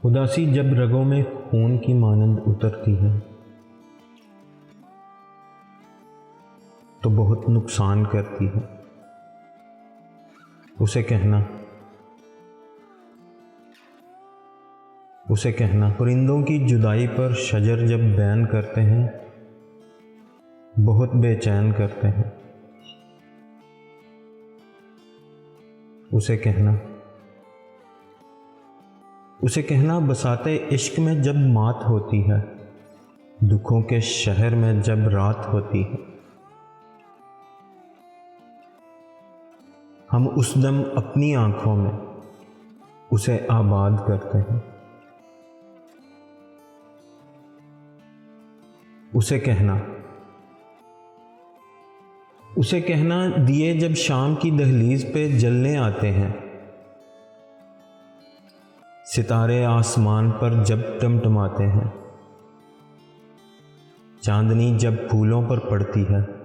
उदासी जब रगों में खून की मानंद उतरती है तो बहुत नुकसान करती है। उसे कहना परिंदों की जुदाई पर शजर जब बैन करते हैं बहुत बेचैन करते हैं। उसे कहना बसाते इश्क में जब मात होती है, दुखों के शहर में जब रात होती है। हम उस दम अपनी आंखों में उसे आबाद करते हैं। उसे कहना दिए जब शाम की दहलीज पे जलने आते हैं, सितारे आसमान पर जब टमटमाते हैं, चांदनी जब फूलों पर पड़ती है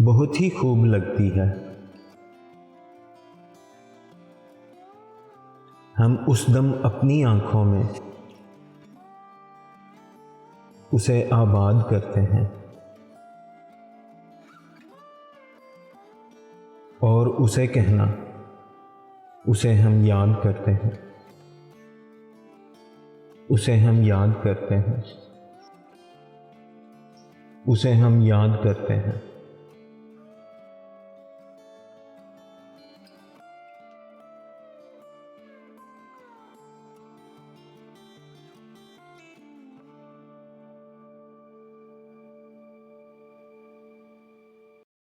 बहुत ही खूब लगती है। हम उस दम अपनी आंखों में उसे आबाद करते हैं और उसे हम याद करते हैं। उसे हम याद करते हैं।